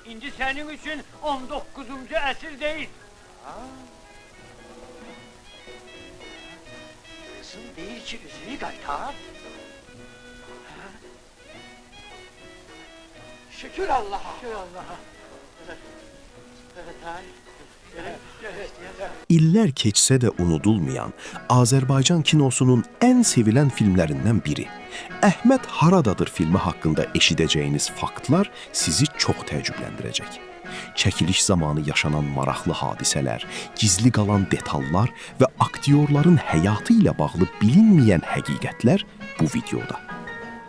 İndi senin için 19. əsr değil. Kızım deyir ki üzüyü qaytar. Şükür Allah'a. Şükür Allah'a. Evet, hay. İllər keçsə də unudulmayan Azərbaycan kinosunun ən sevilən filmlərindən biri. Əhməd Haradadır filmi haqqında eşidəcəyiniz faktlar sizi çox təəccübləndirəcək. Çəkiliş zamanı yaşanan maraqlı hadisələr, gizli qalan detallar və aktyorların həyatı ilə bağlı bilinməyən həqiqətlər bu videoda.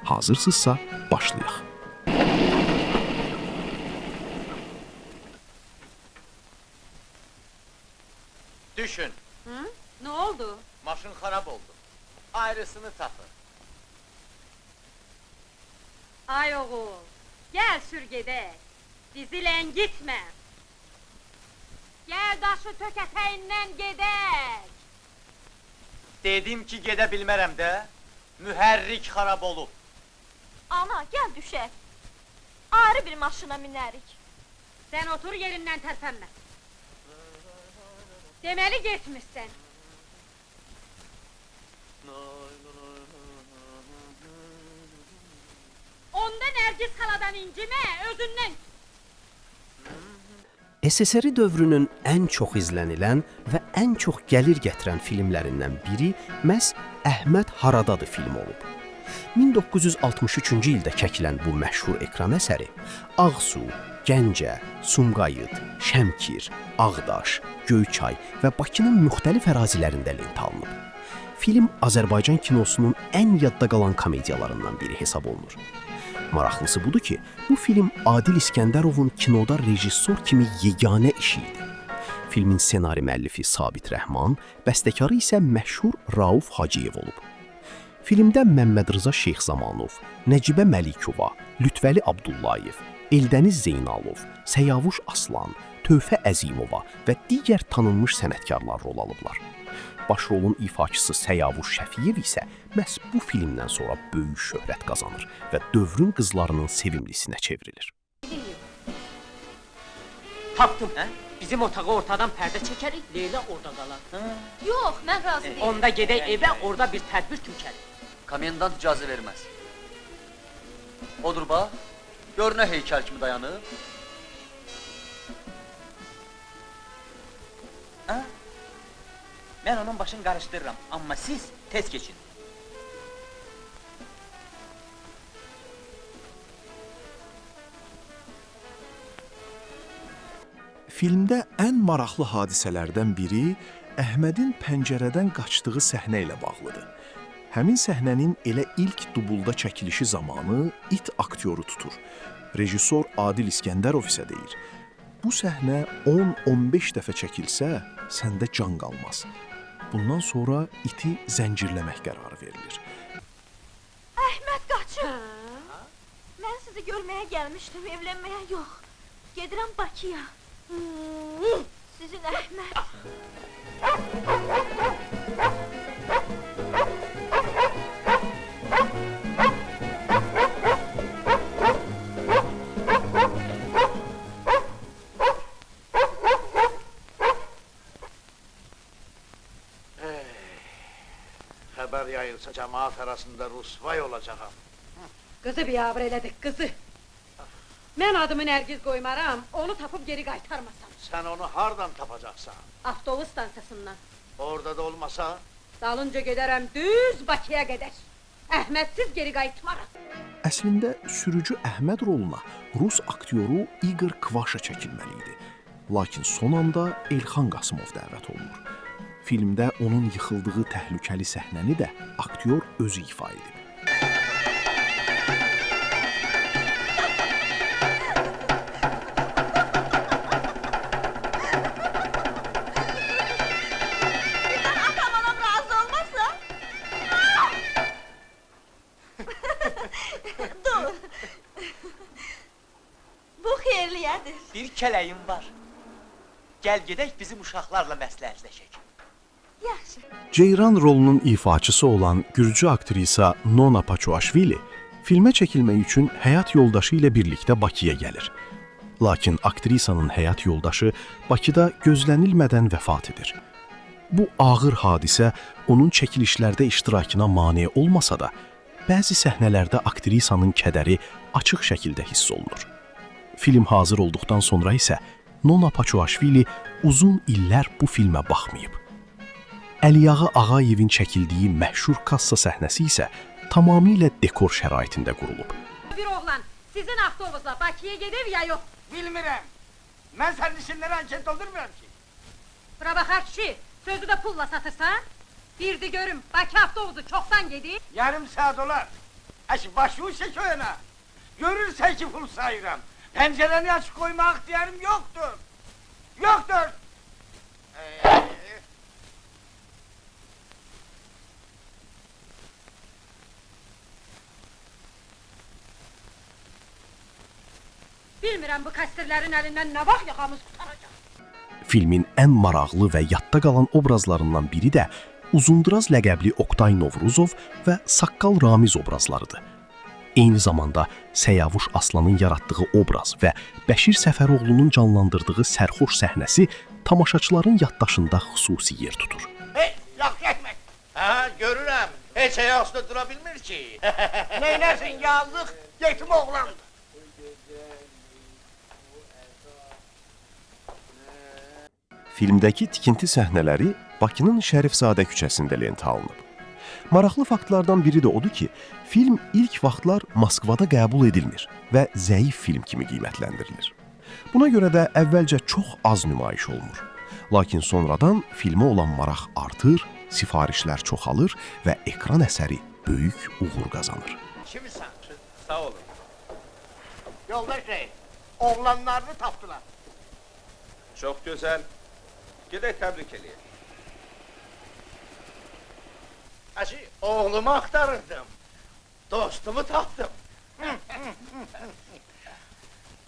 Hazırsınızsa başlayaq. Düşün, Hı? Ne oldu? maşın xarab oldu. Ayrısını tapın. Ay oğul, gel sür gedək. Bizi ləngitmə. Gel daşı tök ətəyindən gedək. Dedim ki gedə bilmərəm də, mühərrik xarab olub. Ana, gel düşək. Ayrı bir maşına minərik. Sen otur yerindən tərpənmə. Deməli getmişsən. Onda Nərgiz xaladan incimə, özündən. SSR dövrünün ən çox izlənilən və ən çox gəlir gətirən filmlərindən biri məhz Əhməd Haradadır film olub. 1963-cü ildə çəkilən bu məşhur ekran əsəri Ağsu, Gəncə, Sumqayıt, Şəmkir, Ağdaş, Göyçay və Bakının müxtəlif ərazilərində lent alınıb. Film Azərbaycan kinosunun ən yadda qalan komediyalarından biri hesab olunur. Maraqlısı budur ki, bu film Adil İskəndərovun kinoda rejissor kimi yeganə işi idi. Filmin ssenari müəllifi Sabit Rəhman, bəstəkarı isə məşhur Rauf Hacıyev olub. Filmdə Məmməd Rıza Şeyxzamanov, Nəcibə Məlikova, Lütfəli Abdullayev, Eldəniz Zeynalov, Səyavuş Aslan, Tövfə Əzimova və digər tanınmış sənətkarlar rol alıblar. Başrolun ifaçısı Səyavuş Şəfiyev isə məhz bu filmdən sonra böyük şöhrət qazanır və dövrün qızlarının sevimlisinə çevrilir. Tapdım. Bizim otağı ortadan pərdə çəkərik, Leyla orada qalar. Yox, mən razı deyim. Onda gedək evə, orada bir tədbir tükərik. Komendant icazə verməz. Odur bax, gör nə heykəl kimi dayanıb. Mən onun başını qarışdırıram, amma siz tez keçin. Filmdə ən maraqlı hadisələrdən biri Əhmədin pəncərədən qaçdığı səhnə ilə bağlıdır. Həmin səhnənin elə ilk dubulda çəkilişi zamanı it aktyoru tutur. Rejissor Adil İskəndərov isə deyir, bu səhnə 10-15 dəfə çəkilsə, səndə can qalmaz. Bundan sonra iti zəncirləmək qərarı verilir. Əhməd qaçır. Mən sizi görməyə gəlmişdim, evlənməyə yox. Gedirəm Bakıya. Sizin Əhməd. Xəbər yayılsa cəmaat arasında rusvay olacağam. Qızı biabır elədik, qızı. Mən adımı Nərgiz qoymaram, onu tapıb geri qaytarmasam. Sən onu hardan tapacaqsan? Avtobus stansiyasından. Orada da olmasa? Dalınca gedərəm düz Bakıya qədər. Əhmədsiz geri qayıtmaram. Əslində sürücü Əhməd roluna Rus aktyoru Igor Kvaşa çəkilməli idi. Lakin son anda Elxan Qasımov dəvət olunur. Filmdə onun yıxıldığı təhlükəli səhnəni də aktyor özü ifa edib. Atam anam razı olmasa? Dur. Bu xeyirliyadır. Bir kələyim var. Gəl gedək bizim uşaqlarla məsləhətləşək. Yaxşı. Ceyran rolunun ifaçısı olan Gürcü aktrisa Nona Paçuaşvili filmə çəkilmək üçün həyat yoldaşı ilə birlikdə Bakıya gəlir. Lakin aktrisanın həyat yoldaşı Bakıda gözlənilmədən vəfat edir. Bu ağır hadisə onun çəkilişlərdə iştirakına mane olmasa da, bəzi səhnələrdə aktrisanın kədəri açıq şəkildə hiss olunur. Film hazır olduqdan sonra isə Nona Paçuaşvili uzun illər bu filmə baxmayıb. Əliyağı Ağayevin çəkildiyi məşhur kassa səhnəsi isə tamamilə dekor şəraitində qurulub. Bir oğlan sizin avtobusla Bakıya gedir ya yox? Bilmirəm. Mən sənin işinlərə anket doldurmuyorum ki. Bura baxar kişi, sözü də pulla satırsan? Birdi görüm, Bakı avtobusu çoxdan gedir. Yarım saat olar. Başını çək o yana. Görürsən ki pul sayıram. Pəncərəni açıq qoymaq ixtiyarım yoxdur. Yoxdur. Bilmirəm bu kastirlərin əlindən nə vaxt yaxamız qutaracaq. Filmin ən maraqlı və yadda qalan obrazlarından biri də Uzundraz ləqəbli Oktay Novruzov və Saqqal Ramiz obrazlarıdır. Eyni zamanda Səyavuş Aslanın yaratdığı obraz və Bəşir Səfəroğlunun canlandırdığı sərxoş səhnəsi tamaşaçıların yaddaşında xüsusi yer tutur. Hey, yaxşı Əhməd. Hə, görürəm. Heç ayaqüstə dura bilmir ki. Neynəsin yazıq, yetim oğlandır. Filmdəki tikinti səhnələri Bakının Şərifzadə küçəsində lentə alınıb. Maraqlı faktlardan biri də odur ki, film ilk vaxtlar Moskvada qəbul edilmir və zəif film kimi qiymətləndirilir. Buna görə də əvvəlcə çox az nümayiş olunur. Lakin sonradan filmə olan maraq artır, sifarişlər çoxalır və ekran əsəri böyük uğur qazanır. Kimisən? Sağ olun. Yoldaş Rey, oğlanlarını tapdılar. Çox gözəl. Gedək təbrik eləyək. Əşi, oğlumu axtarırdım. Dostumu tapdım.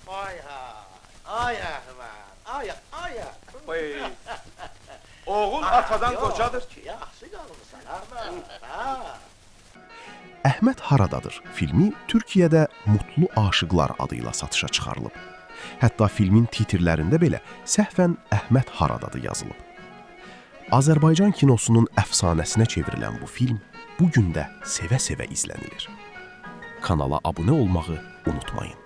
Ay ha, ay Əhməd, ay. Oy. Oğul atadan qocadır ki. Yaxşı qalmışsan Əhməd, ha. Əhməd haradadır filmi Türkiyədə Mutlu Aşıqlar adıyla satışa çıxarılıb. Hətta filmin titrlərində belə səhvən Əhməd haradadır yazılıb. Azərbaycan kinosunun əfsanəsinə çevrilən bu film bu gün də sevə-sevə izlənilir. Kanala abunə olmağı unutmayın.